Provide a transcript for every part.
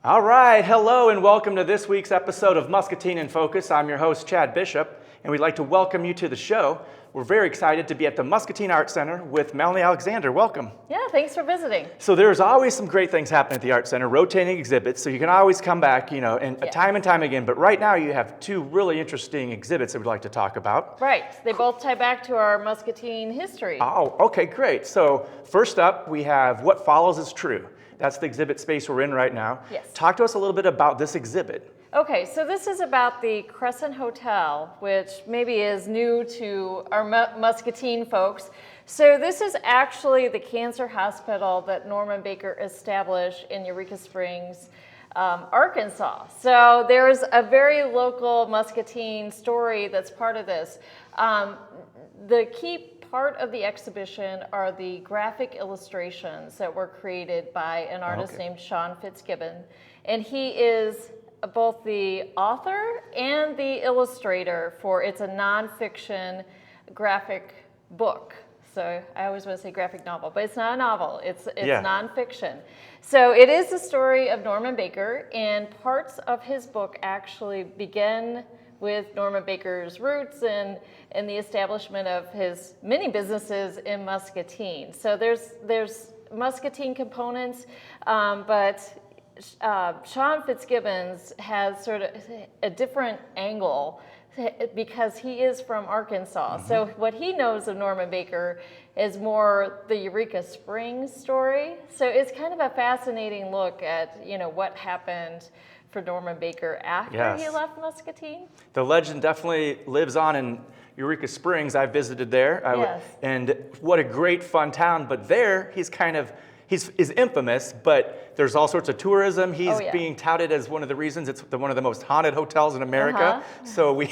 All right, hello and welcome to this week's episode of Muscatine in Focus. I'm your host, Chad Bishop, and we'd like to welcome you to the show. We're very excited to be at the Muscatine Art Center with Melanie Alexander. Welcome. Yeah, thanks for visiting. So there's always some great things happening at the Art Center, rotating exhibits, so you can always come back, and time and time again. But right now you have two really interesting exhibits that we'd like to talk about. Right, they both tie back to our Muscatine history. Oh, okay, great. So first up, we have What Follows is True. That's the exhibit space we're in right now. Yes. Talk to us a little bit about this exhibit. Okay, so this is about the Crescent Hotel, which maybe is new to our Muscatine folks. So this is actually the cancer hospital that Norman Baker established in Eureka Springs, Arkansas. So there's a very local Muscatine story that's part of this. The key part of the exhibition are the graphic illustrations that were created by an artist named Sean Fitzgibbon. And he is both the author and the illustrator for, it's a nonfiction graphic book. So I always want to say graphic novel, but it's not a novel, it's nonfiction. So it is the story of Norman Baker, and parts of his book actually begin with Norman Baker's roots and the establishment of his many businesses in Muscatine. So there's Muscatine components, but Sean Fitzgibbons has sort of a different angle because he is from Arkansas. Mm-hmm. So what he knows of Norman Baker is more the Eureka Springs story. So it's kind of a fascinating look at, what happened for Norman Baker after he left Muscatine. The legend definitely lives on in Eureka Springs. I visited there. And what a great fun town. But there, he's infamous, but there's all sorts of tourism. He's being touted as one of the reasons it's one of the most haunted hotels in America. So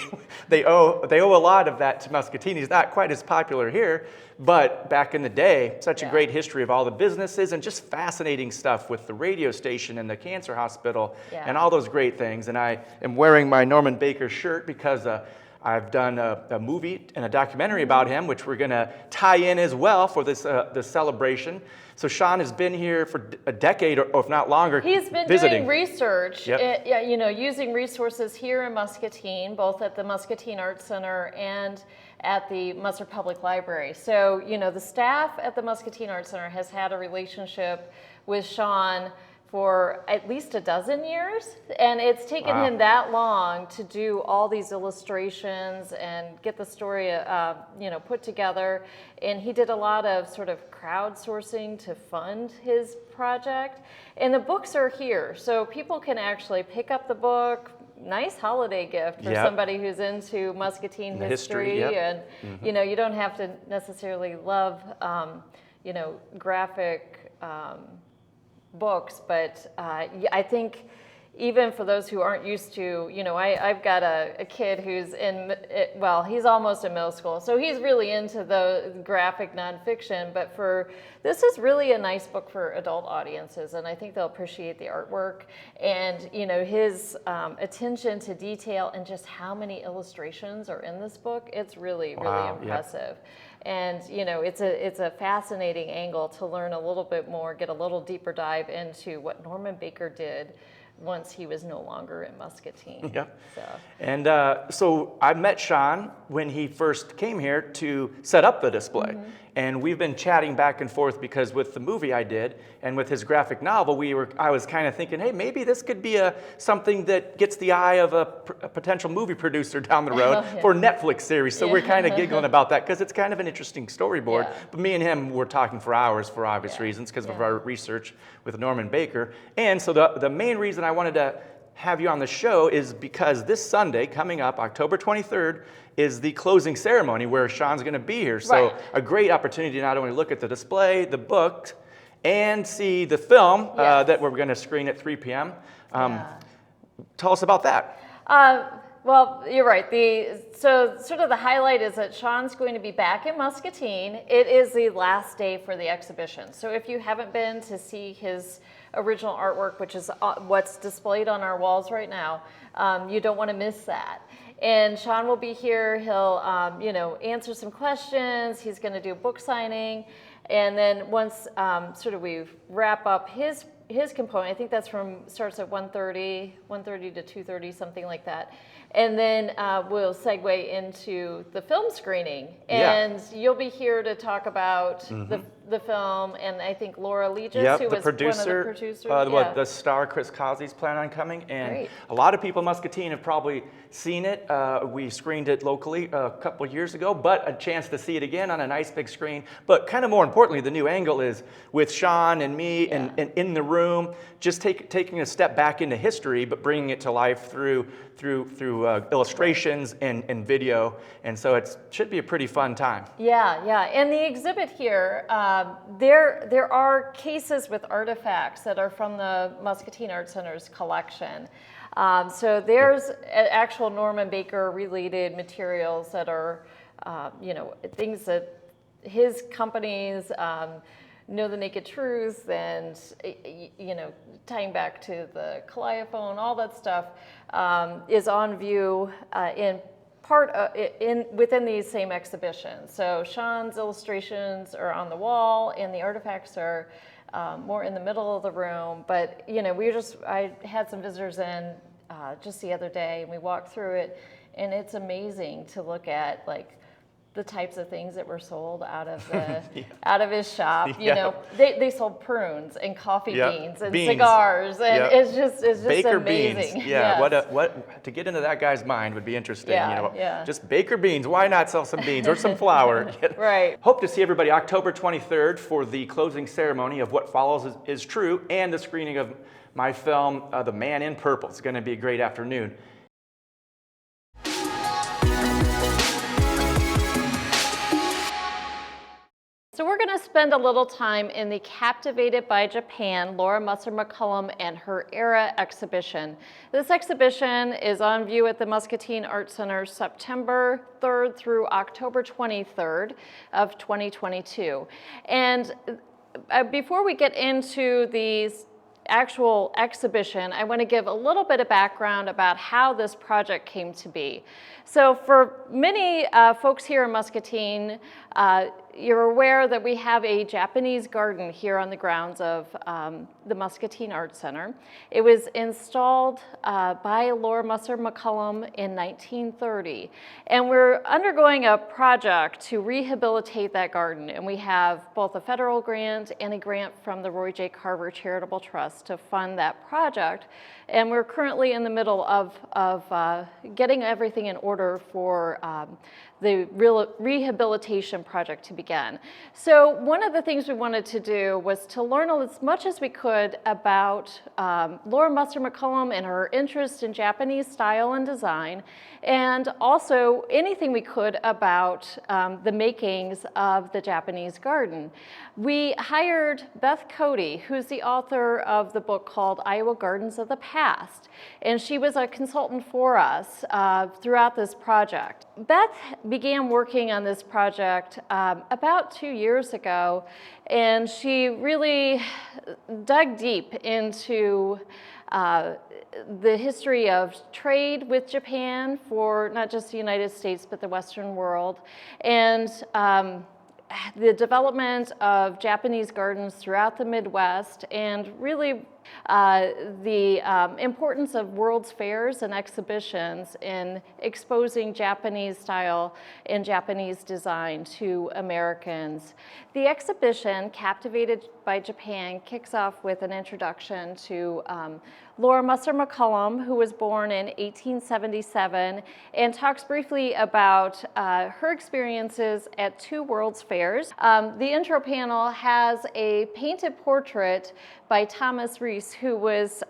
they owe a lot of that to Muscatine. He's not quite as popular here, but back in the day, such a great history of all the businesses and just fascinating stuff with the radio station and the cancer hospital and all those great things. And I am wearing my Norman Baker shirt because I've done a movie and a documentary about him, which we're going to tie in as well for this celebration. So Sean has been here for a decade, or if not longer, He's been visiting. doing research, using resources here in Muscatine, both at the Muscatine Art Center and at the Musser Public Library. So, the staff at the Muscatine Art Center has had a relationship with Sean for at least a dozen years, and it's taken him that long to do all these illustrations and get the story, put together. And he did a lot of sort of crowdsourcing to fund his project. And the books are here, so people can actually pick up the book. Nice holiday gift for somebody who's into Muscatine history. And you don't have to necessarily love, graphic. Books, but I think even for those who aren't used to, I've got a kid who's he's almost in middle school, so he's really into the graphic nonfiction, but this is really a nice book for adult audiences, and I think they'll appreciate the artwork and, his attention to detail and just how many illustrations are in this book. It's really, really impressive. And it's a fascinating angle to learn a little bit more, get a little deeper dive into what Norman Baker did once he was no longer in Muscatine. And so I met Sean when he first came here to set up the display. And we've been chatting back and forth because with the movie I did and with his graphic novel, I was kind of thinking, hey, maybe this could be something that gets the eye of a potential movie producer down the road for a Netflix series. So we're kind of giggling about that because it's kind of an interesting storyboard. But me and him were talking for hours for obvious reasons because of our research with Norman Baker. And so the main reason I wanted to have you on the show is because this Sunday coming up, October 23rd, is the closing ceremony where Sean's going to be here. So a great opportunity to not only look at the display, the book, and see the film that we're going to screen at 3 p.m. Tell us about that. Well, you're right. So sort of the highlight is that Sean's going to be back in Muscatine. It is the last day for the exhibition. So if you haven't been to see his original artwork, which is what's displayed on our walls right now, you don't want to miss that. And Sean will be here. He'll, answer some questions. He's going to do a book signing. And then once sort of we wrap up his component, I think that's starts at 1:30 to 2:30, something like that. And then we'll segue into the film screening. And you'll be here to talk about the film, and I think Laura Legis, who was one of the producers. The star Chris Cosby's planning on coming, and Great. a lot of people in Muscatine have probably seen it. We screened it locally a couple of years ago, but a chance to see it again on a nice big screen. But kind of more importantly, the new angle is with Sean and me and in the room, just taking a step back into history, but bringing it to life through illustrations and video. And so it should be a pretty fun time. Yeah. And the exhibit here, there are cases with artifacts that are from the Muscatine Art Center's collection. So there's actual Norman Baker related materials that are, things that his companies, Know the Naked Truth, and tying back to the Calliophone, all that stuff is on view within these same exhibitions. So Sean's illustrations are on the wall, and the artifacts are more in the middle of the room. But I had some visitors in just the other day, and we walked through it, and it's amazing to look at the types of things that were sold out of the out of his shop. They sold prunes and coffee beans and cigars, and it's just Baker amazing. Beans. What to get into that guy's mind would be interesting. Just Baker beans. Why not sell some beans or some flour? Right. Hope to see everybody October 23rd for the closing ceremony of What Follows is True, and the screening of my film, The Man in Purple. It's going to be a great afternoon. So we're going to spend a little time in the Captivated by Japan, Laura Musser McCullum and Her Era exhibition. This exhibition is on view at the Muscatine Art Center September 3rd through October 23rd of 2022. And before we get into these actual exhibition, I want to give a little bit of background about how this project came to be. So for many folks here in Muscatine, you're aware that we have a Japanese garden here on the grounds of the Muscatine Art Center. It was installed by Laura Musser McCullum in 1930. And we're undergoing a project to rehabilitate that garden. And we have both a federal grant and a grant from the Roy J. Carver Charitable Trust to fund that project. And we're currently in the middle of getting everything in order for the rehabilitation project to begin. So one of the things we wanted to do was to learn as much as we could about Laura Musser McCullum and her interest in Japanese style and design, and also anything we could about the makings of the Japanese garden. We hired Beth Cody, who's the author of the book called Iowa Gardens of the Past, and she was a consultant for us throughout this project. Beth began working on this project about 2 years ago, and she really dug deep into the history of trade with Japan for not just the United States, but the Western world, and the development of Japanese gardens throughout the Midwest, and really the importance of World's Fairs and exhibitions in exposing Japanese style and Japanese design to Americans. The exhibition, Captivated by Japan, kicks off with an introduction to Laura Musser McCullum, who was born in 1877, and talks briefly about her experiences at 2 World's Fairs. The intro panel has a painted portrait by Thomas Rees, who was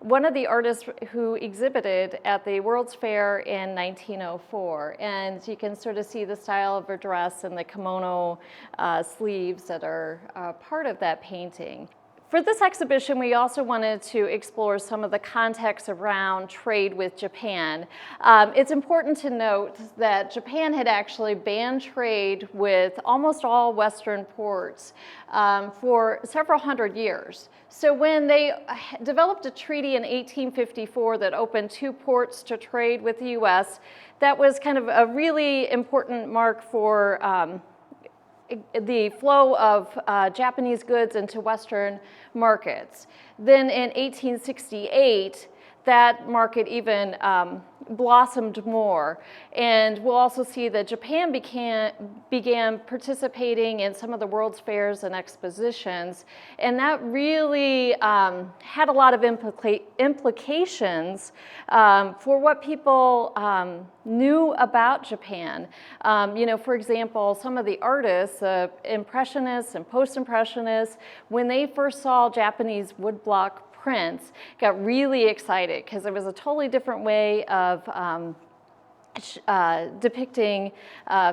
one of the artists who exhibited at the World's Fair in 1904. And you can sort of see the style of her dress and the kimono sleeves that are part of that painting. For this exhibition, we also wanted to explore some of the context around trade with Japan. It's important to note that Japan had actually banned trade with almost all Western ports for several hundred years. So when they developed a treaty in 1854 that opened 2 ports to trade with the US, that was kind of a really important mark for the flow of Japanese goods into Western markets. Then in 1868, that market even blossomed more. And we'll also see that Japan began participating in some of the World's Fairs and expositions. And that really had a lot of implications for what people knew about Japan. For example, some of the artists, Impressionists and Post-Impressionists, when they first saw Japanese woodblock prints, got really excited because it was a totally different way of depicting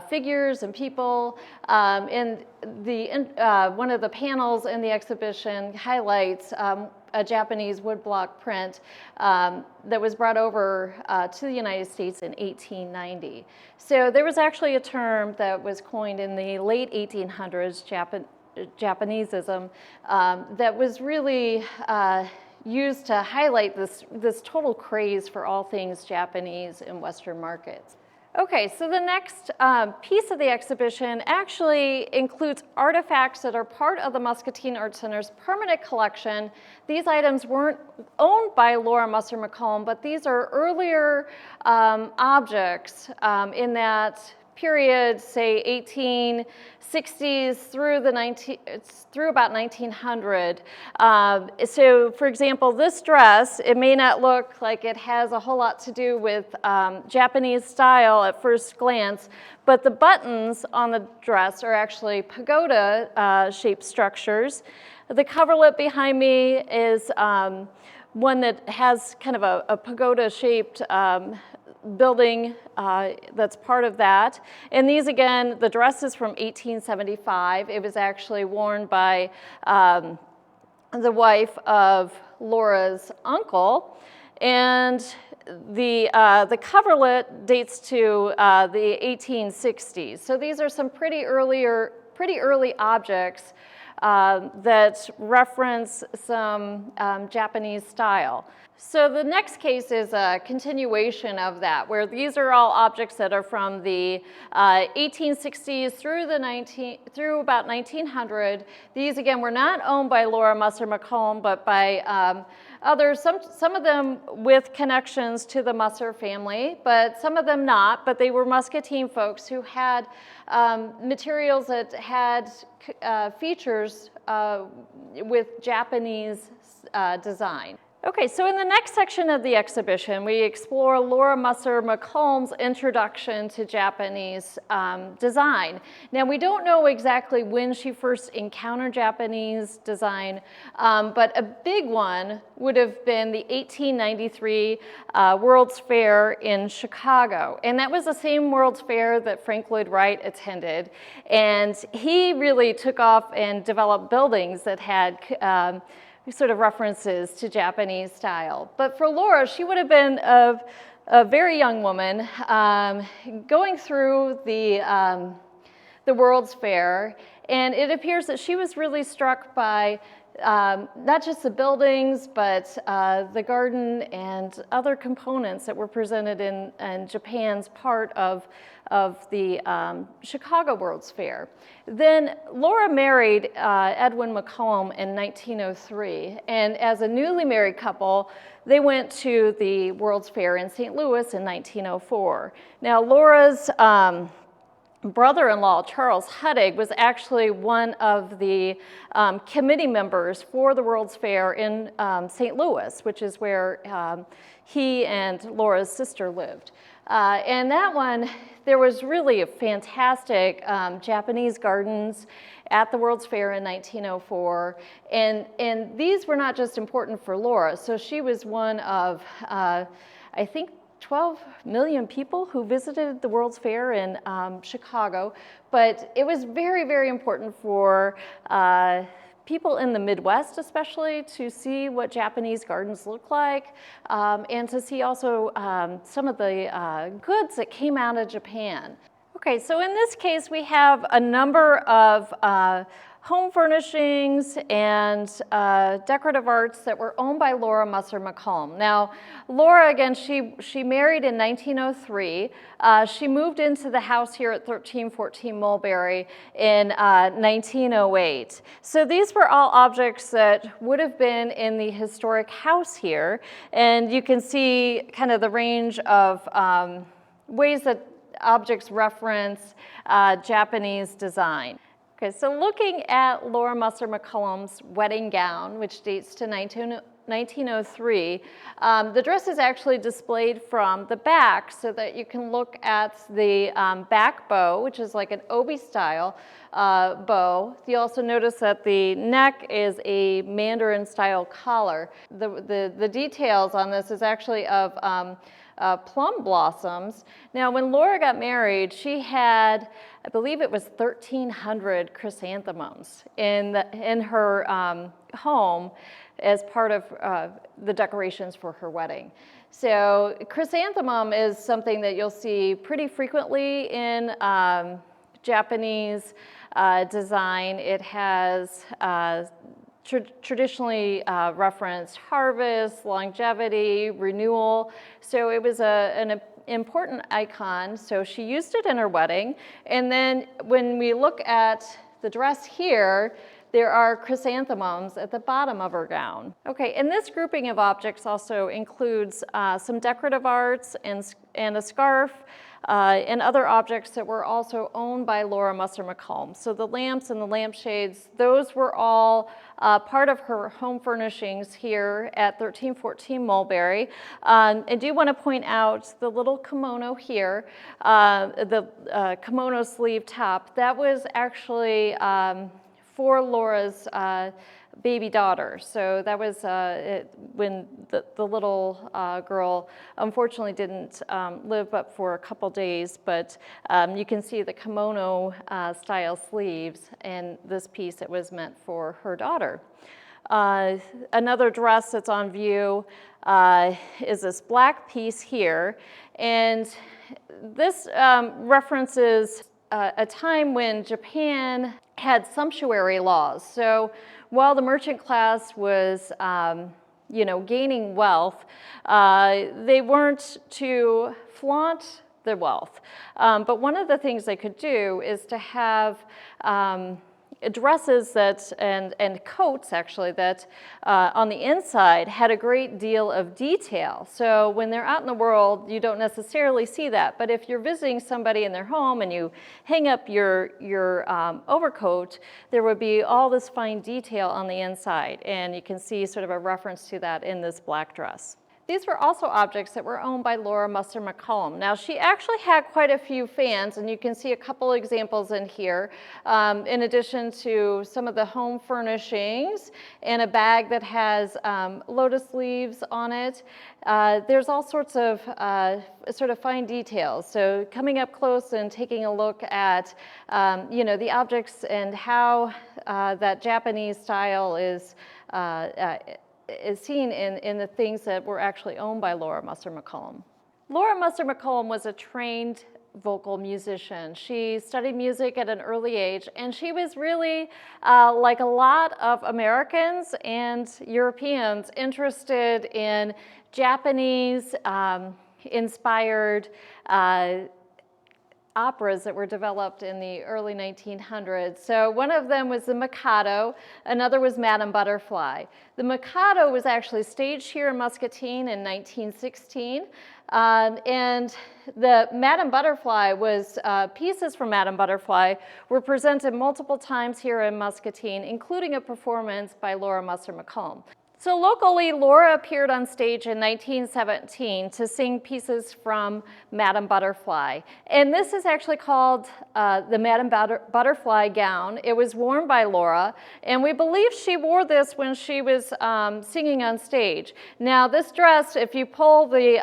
figures and people. And one of the panels in the exhibition highlights a Japanese woodblock print that was brought over to the United States in 1890. So there was actually a term that was coined in the late 1800s, Japanesism, that was really used to highlight this total craze for all things Japanese in Western markets. Okay, so the next piece of the exhibition actually includes artifacts that are part of the Muscatine Art Center's permanent collection. These items weren't owned by Laura Musser McComb, but these are earlier objects in that period, say 1860s through about 1900. So for example, this dress, it may not look like it has a whole lot to do with Japanese style at first glance, but the buttons on the dress are actually pagoda shaped structures. The coverlet behind me is one that has kind of a pagoda shaped building that's part of that. And these, again, the dress is from 1875. It was actually worn by the wife of Laura's uncle. And the coverlet dates to the 1860s. So these are some pretty early objects that reference some Japanese style. So the next case is a continuation of that, where these are all objects that are from the 1860s through about 1900. These, again, were not owned by Laura Musser McComb, but by others, some of them with connections to the Musser family, but some of them not, but they were Muscatine folks who had materials that had features with Japanese design. Okay, so in the next section of the exhibition, we explore Laura Musser McComb's introduction to Japanese design. Now, we don't know exactly when she first encountered Japanese design, but a big one would have been the 1893 World's Fair in Chicago. And that was the same World's Fair that Frank Lloyd Wright attended. And he really took off and developed buildings that had sort of references to Japanese style. But for Laura, she would have been a very young woman going through the World's Fair, and it appears that she was really struck by not just the buildings, but the garden and other components that were presented in Japan's part of the Chicago World's Fair. Then Laura married Edwin McComb in 1903, and as a newly married couple, they went to the World's Fair in St. Louis in 1904. Now, Laura's brother-in-law, Charles Huddig, was actually one of the committee members for the World's Fair in St. Louis, which is where he and Laura's sister lived. And that one, there was really a fantastic Japanese gardens at the World's Fair in 1904. And these were not just important for Laura. So she was one of, I think, 12 million people who visited the World's Fair in Chicago. But it was very, very important for people in the Midwest, especially, to see what Japanese gardens look like, and to see also some of the goods that came out of Japan. Okay, so in this case, we have a number of home furnishings and decorative arts that were owned by Laura Musser McCollum. Now, Laura, again, she married in 1903. She moved into the house here at 1314 Mulberry in 1908. So these were all objects that would have been in the historic house here. And you can see kind of the range of ways that objects reference Japanese design. Okay, so looking at Laura Musser McCollum's wedding gown, which dates to 1903, the dress is actually displayed from the back so that you can look at the back bow, which is like an obi style bow. You also notice that the neck is a Mandarin style collar. The details on this is actually of plum blossoms. Now, when Laura got married, she had, I believe it was 1,300 chrysanthemums in her home as part of the decorations for her wedding. So chrysanthemum is something that you'll see pretty frequently in Japanese design. It has traditionally referenced harvest, longevity, renewal. So it was an important icon. So she used it in her wedding. And then when we look at the dress here, there are chrysanthemums at the bottom of her gown. Okay, and this grouping of objects also includes some decorative arts and a scarf and other objects that were also owned by Laura Musser McCollum. So the lamps and the lampshades, those were all part of her home furnishings here at 1314 Mulberry. I do want to point out the little kimono here, the kimono sleeve top, that was actually for Laura's baby daughter. So that was when the little girl unfortunately didn't live but for a couple days, but you can see the kimono style sleeves, and this piece that was meant for her daughter. Another dress that's on view is this black piece here, and this references a time when Japan had sumptuary laws. So while the merchant class was, gaining wealth, they weren't to flaunt the wealth. But one of the things they could do is to have dresses that and coats actually that on the inside had a great deal of detail. So when they're out in the world, you don't necessarily see that. But if you're visiting somebody in their home and you hang up your overcoat, there would be all this fine detail on the inside, and you can see sort of a reference to that in this black dress. These were also objects that were owned by Laura Musser McCollum. Now, she actually had quite a few fans, and you can see a couple examples in here, in addition to some of the home furnishings and a bag that has lotus leaves on it. There's all sorts of sort of fine details. So coming up close and taking a look at, the objects and how that Japanese style is seen in the things that were actually owned by Laura Musser McCollum. Laura Musser McCollum was a trained vocal musician. She studied music at an early age, and she was really, like a lot of Americans and Europeans, interested in Japanese inspired operas that were developed in the early 1900s. So one of them was the Mikado, another was Madame Butterfly. The Mikado was actually staged here in Muscatine in 1916, and the Madame Butterfly was, pieces from Madame Butterfly were presented multiple times here in Muscatine, including a performance by Laura Musser McCollum. So locally, Laura appeared on stage in 1917 to sing pieces from Madame Butterfly. And this is actually called the Madame Butterfly gown. It was worn by Laura, and we believe she wore this when she was singing on stage. Now, this dress, if you pull the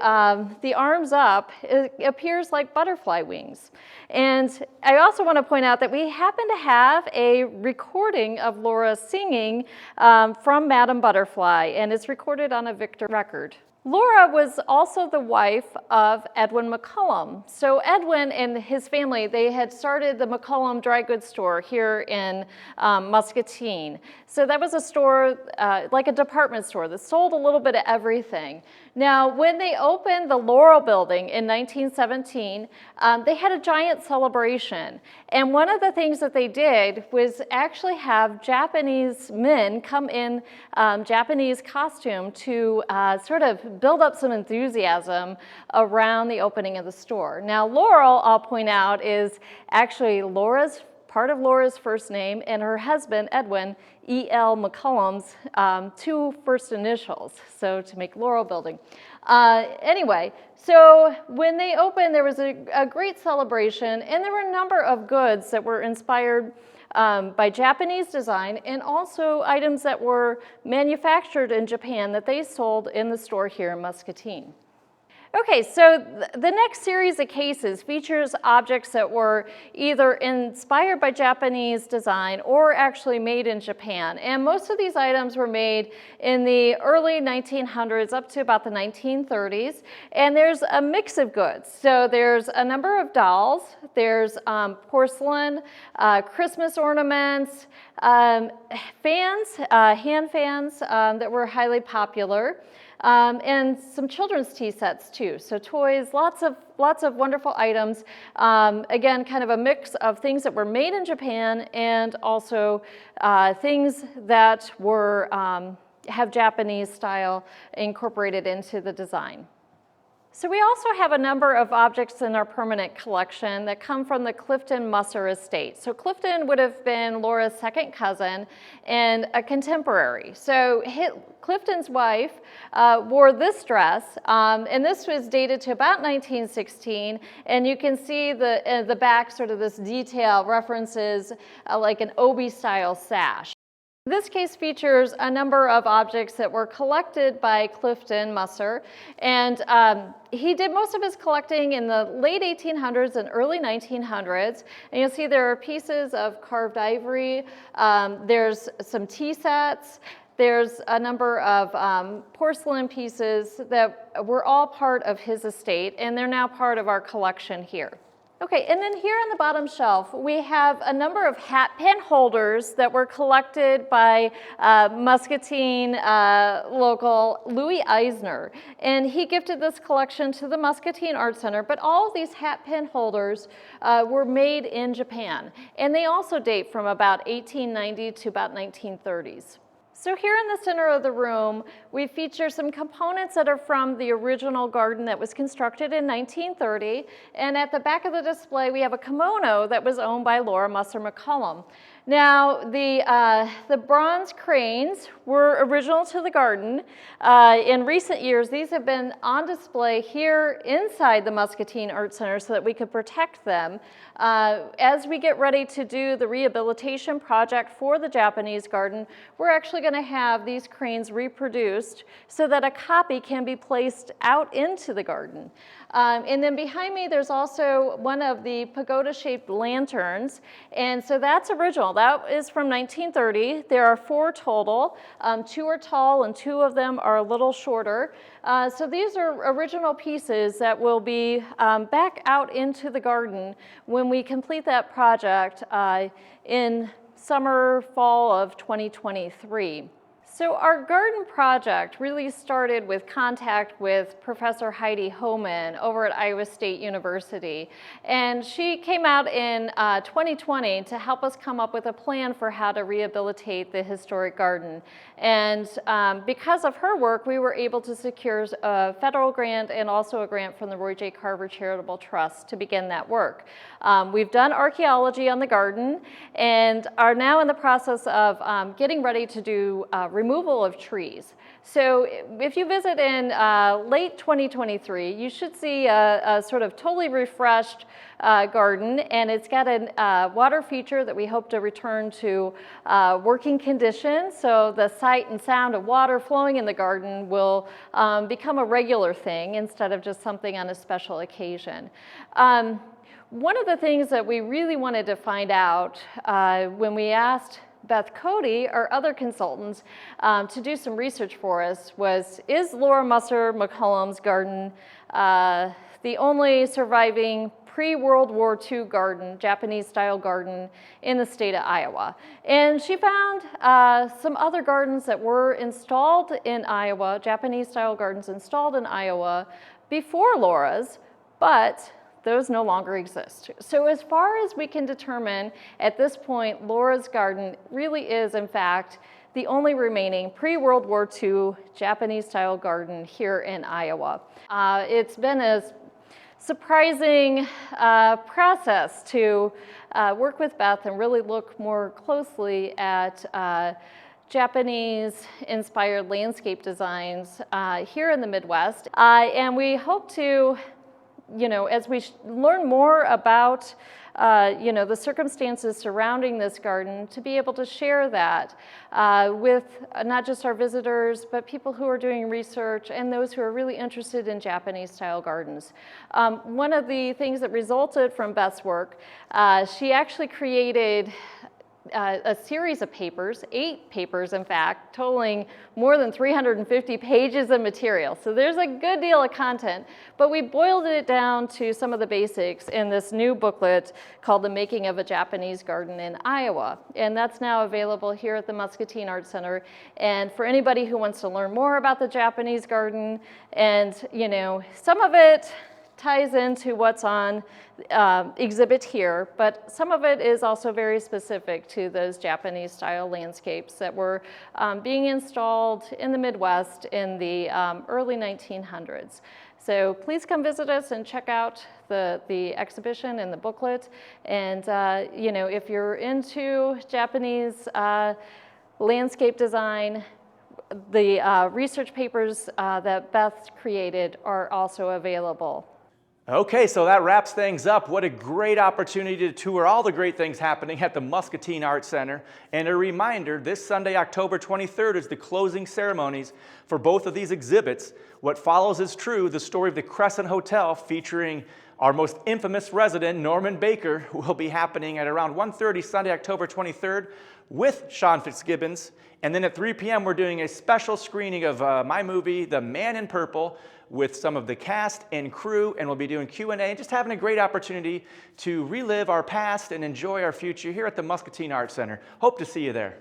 arms up, it appears like butterfly wings. And I also want to point out that we happen to have a recording of Laura singing from Madame Butterfly, and it's recorded on a Victor record. Laura was also the wife of Edwin McCollum. So Edwin and his family, they had started the McCollum dry goods store here in Muscatine. So that was a store, like a department store that sold a little bit of everything. Now, when they opened the Laurel building in 1917, they had a giant celebration. And one of the things that they did was actually have Japanese men come in Japanese costume to sort of build up some enthusiasm around the opening of the store. Now, Laurel, I'll point out, is actually part of Laura's first name, and her husband, Edwin, E.L. McCollum's two first initials, so to make Laurel Building. Anyway, so when they opened, there was a great celebration, and there were a number of goods that were inspired by Japanese design, and also items that were manufactured in Japan that they sold in the store here in Muscatine. Okay, so the next series of cases features objects that were either inspired by Japanese design or actually made in Japan. And most of these items were made in the early 1900s up to about the 1930s. And there's a mix of goods. So there's a number of dolls, there's porcelain, Christmas ornaments, fans, hand fans that were highly popular. And some children's tea sets too. So toys, lots of wonderful items. Again, kind of a mix of things that were made in Japan and also things that were have Japanese style incorporated into the design. So we also have a number of objects in our permanent collection that come from the Clifton Musser estate. So Clifton would have been Laura's second cousin and a contemporary. So Clifton's wife wore this dress, and this was dated to about 1916, and you can see the back, sort of this detail references like an obi-style sash. This case features a number of objects that were collected by Clifton Musser, and he did most of his collecting in the late 1800s and early 1900s. And you'll see there are pieces of carved ivory, there's some tea sets, there's a number of porcelain pieces that were all part of his estate, and they're now part of our collection here. Okay, and then here on the bottom shelf, we have a number of hat pin holders that were collected by Muscatine local Louis Eisner. And he gifted this collection to the Muscatine Art Center, but all of these hat pin holders were made in Japan. And they also date from about 1890 to about 1930s. So here in the center of the room, we feature some components that are from the original garden that was constructed in 1930. And at the back of the display, we have a kimono that was owned by Laura Musser McCollum. Now, the bronze cranes were original to the garden. In recent years, these have been on display here inside the Muscatine Art Center so that we could protect them. As we get ready to do the rehabilitation project for the Japanese garden, we're actually going to have these cranes reproduced so that a copy can be placed out into the garden. And then behind me, there's also one of the pagoda-shaped lanterns, and so that's original. That is from 1930. There are 4 total. 2 are tall, and 2 of them are a little shorter. So these are original pieces that will be back out into the garden when we complete that project in summer, fall of 2023. So our garden project really started with contact with Professor Heidi Homan over at Iowa State University. And she came out in 2020 to help us come up with a plan for how to rehabilitate the historic garden. And because of her work, we were able to secure a federal grant and also a grant from the Roy J. Carver Charitable Trust to begin that work. We've done archaeology on the garden and are now in the process of getting ready to do removal of trees. So if you visit in late 2023, you should see a sort of totally refreshed garden, and it's got a water feature that we hope to return to working condition. So the sight and sound of water flowing in the garden will become a regular thing instead of just something on a special occasion. One of the things that we really wanted to find out when we asked Beth Cody, our other consultant, to do some research for us is Laura Musser McCollum's garden the only surviving pre-World War II garden, Japanese-style garden in the state of Iowa? And she found some other gardens that were installed in Iowa, Japanese-style gardens installed in Iowa before Laura's, but those no longer exist. So as far as we can determine at this point, Laura's garden really is, in fact, the only remaining pre-World War II Japanese-style garden here in Iowa. It's been a surprising process to work with Beth and really look more closely at Japanese-inspired landscape designs here in the Midwest. And we hope to, as we learn more about the circumstances surrounding this garden, to be able to share that with not just our visitors, but people who are doing research and those who are really interested in Japanese-style gardens. One of the things that resulted from Beth's work, she actually created a series of papers, 8 papers in fact, totaling more than 350 pages of material. So there's a good deal of content, but we boiled it down to some of the basics in this new booklet called The Making of a Japanese Garden in Iowa. And that's now available here at the Muscatine Art Center. And for anybody who wants to learn more about the Japanese garden, and some of it ties into what's on exhibit here, but some of it is also very specific to those Japanese-style landscapes that were being installed in the Midwest in the early 1900s. So please come visit us and check out the exhibition and the booklet. And if you're into Japanese landscape design, the research papers that Beth created are also available. Okay, so that wraps things up. What a great opportunity to tour all the great things happening at the Muscatine Art Center. And a reminder, this Sunday, October 23rd, is the closing ceremonies for both of these exhibits. What follows is true, the story of the Crescent Hotel, featuring our most infamous resident, Norman Baker, will be happening at around 1:30 Sunday, October 23rd, with Sean Fitzgibbons. And then at 3 p.m., we're doing a special screening of my movie, The Man in Purple, with some of the cast and crew, and we'll be doing Q&A and just having a great opportunity to relive our past and enjoy our future here at the Muscatine Art Center. Hope to see you there.